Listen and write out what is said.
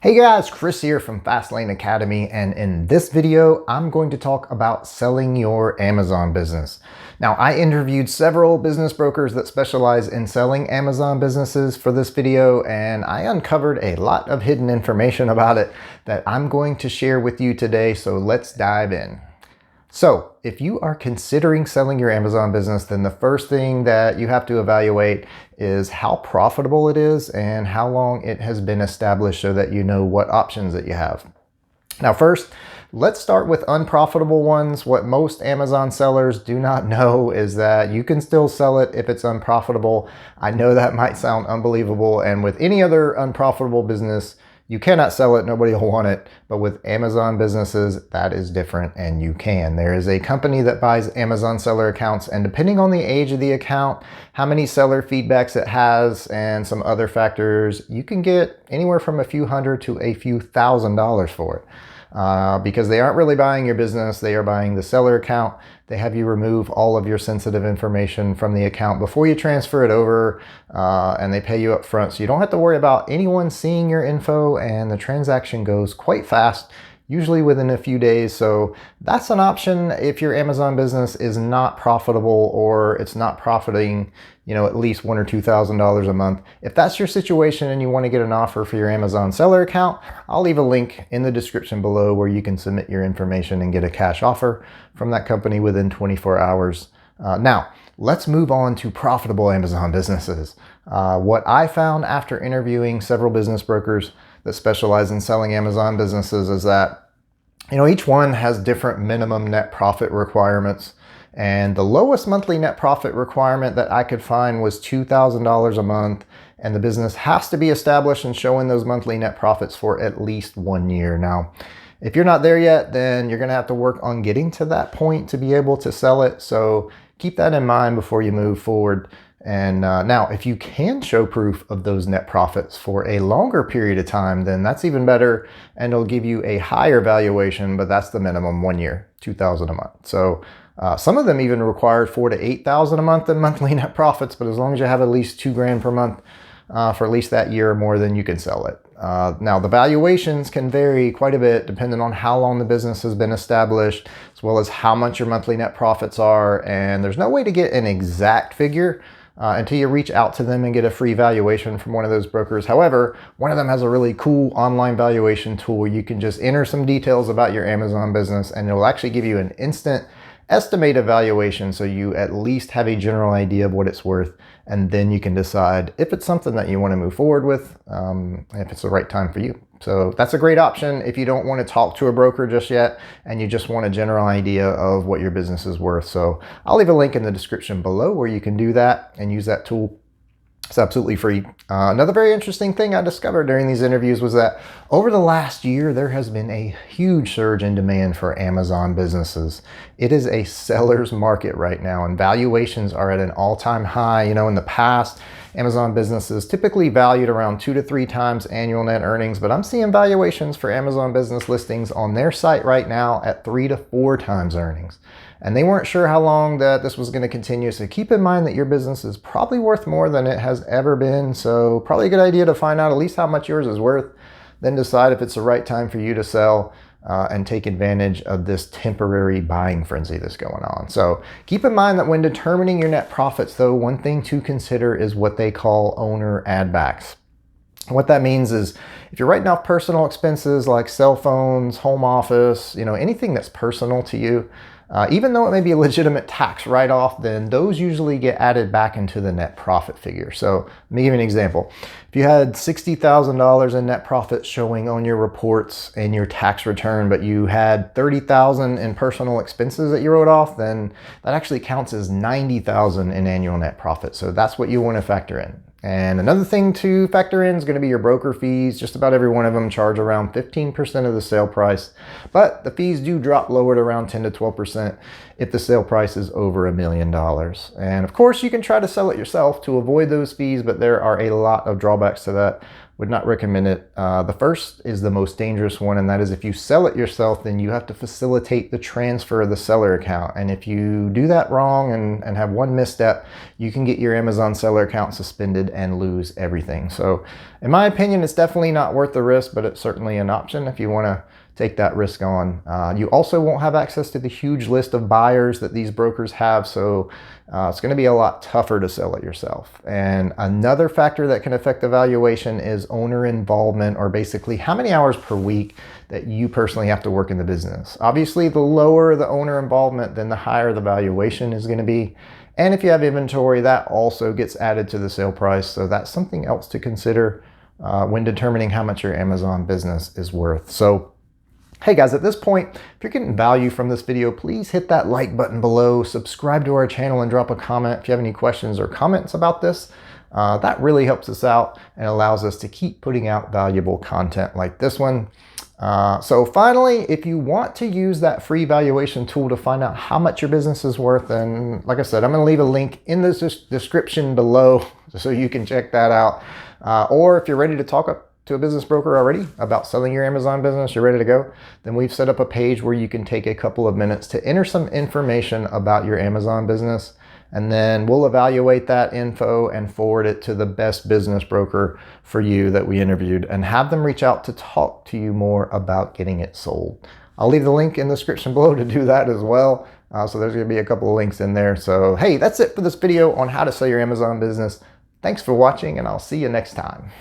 Hey guys, Chris here from Fastlane Academy, and in this video, I'm going to talk about selling your Amazon business. Now, I interviewed several business brokers that specialize in selling Amazon businesses for this video, and I uncovered a lot of hidden information about it that I'm going to share with you today, so let's dive in. So if you are considering selling your Amazon business, then the first thing that you have to evaluate is how profitable it is and how long it has been established so that you know what options that you have. Now first, let's start with unprofitable ones. What most Amazon sellers do not know is that you can still sell it if it's unprofitable. I know that might sound unbelievable, and with any other unprofitable business, you cannot sell it, nobody will want it, but with Amazon businesses, that is different and you can. There is a company that buys Amazon seller accounts, and depending on the age of the account, how many seller feedbacks it has, and some other factors, you can get anywhere from a few hundred to a few $1,000s for it. Because they aren't really buying your business, they are buying the seller account. They have you remove all of your sensitive information from the account before you transfer it over, and they pay you up front, so you don't have to worry about anyone seeing your info, and the transaction goes quite fast, usually within a few days. So that's an option if your Amazon business is not profitable, or it's not profiting, at least $1,000 or $2,000 a month. If that's your situation and you want to get an offer for your Amazon seller account, I'll leave a link in the description below where you can submit your information and get a cash offer from that company within 24 hours. Now, let's move on to profitable Amazon businesses. What I found after interviewing several business brokers that specialize in selling Amazon businesses is that, each one has different minimum net profit requirements. And the lowest monthly net profit requirement that I could find was $2,000 a month. And the business has to be established and showing those monthly net profits for at least 1 year. Now, if you're not there yet, then you're going to have to work on getting to that point to be able to sell it. So keep that in mind before you move forward. And now, if you can show proof of those net profits for a longer period of time, then that's even better, and it'll give you a higher valuation, but that's the minimum 1 year, $2,000 a month. So some of them even require $4,000 to $8,000 a month in monthly net profits, but as long as you have at least $2,000 per month for at least that year or more, then you can sell it. Now, the valuations can vary quite a bit depending on how long the business has been established, as well as how much your monthly net profits are, and there's no way to get an exact figure until you reach out to them and get a free valuation from one of those brokers. However, one of them has a really cool online valuation tool where you can just enter some details about your Amazon business, and it'll actually give you an instant estimated valuation, so you at least have a general idea of what it's worth, and then you can decide if it's something that you want to move forward with, if it's the right time for you. So that's a great option if you don't want to talk to a broker just yet and you just want a general idea of what your business is worth. So I'll leave a link in the description below where you can do that and use that tool. It's absolutely free. Another very interesting thing I discovered during these interviews was that over the last year, there has been a huge surge in demand for Amazon businesses. It is a seller's market right now, and valuations are at an all-time high. In the past, Amazon businesses typically valued around 2 to 3 times annual net earnings, but I'm seeing valuations for Amazon business listings on their site right now at 3 to 4 times earnings. And they weren't sure how long that this was going to continue. So keep in mind that your business is probably worth more than it has ever been. So probably a good idea to find out at least how much yours is worth, then decide if it's the right time for you to sell and take advantage of this temporary buying frenzy that's going on. So keep in mind that when determining your net profits, though, one thing to consider is what they call owner add backs. What that means is if you're writing off personal expenses like cell phones, home office, anything that's personal to you, even though it may be a legitimate tax write-off, then those usually get added back into the net profit figure. So let me give you an example. If you had $60,000 in net profit showing on your reports and your tax return, but you had $30,000 in personal expenses that you wrote off, then that actually counts as $90,000 in annual net profit. So that's what you want to factor in. And another thing to factor in is going to be your broker fees. Just about every one of them charge around 15% of the sale price, but the fees do drop lower to around 10 to 12% if the sale price is over $1 million. And of course, you can try to sell it yourself to avoid those fees, but there are a lot of drawbacks to that. Would not recommend it. The first is the most dangerous one, and that is if you sell it yourself, then you have to facilitate the transfer of the seller account. And if you do that wrong and have one misstep, you can get your Amazon seller account suspended and lose everything. So in my opinion, it's definitely not worth the risk, but it's certainly an option if you want to take that risk on. You also won't have access to the huge list of buyers that these brokers have, so it's going to be a lot tougher to sell it yourself. And another factor that can affect the valuation is owner involvement, or basically how many hours per week that you personally have to work in the business. Obviously, the lower the owner involvement, then the higher the valuation is going to be. And if you have inventory, that also gets added to the sale price, so that's something else to consider when determining how much your Amazon business is worth. So hey guys, at this point, if you're getting value from this video, please hit that like button below, subscribe to our channel, and drop a comment if you have any questions or comments about this. That really helps us out and allows us to keep putting out valuable content like this one. So finally, if you want to use that free valuation tool to find out how much your business is worth, and like I said, I'm going to leave a link in the description below so you can check that out. Or if you're ready to talk to a business broker already about selling your Amazon business, you're ready to go, then we've set up a page where you can take a couple of minutes to enter some information about your Amazon business, and then we'll evaluate that info and forward it to the best business broker for you that we interviewed and have them reach out to talk to you more about getting it sold. I'll leave the link in the description below to do that as well. So there's going to be a couple of links in there. So hey, that's it for this video on how to sell your Amazon business. Thanks for watching, and I'll see you next time.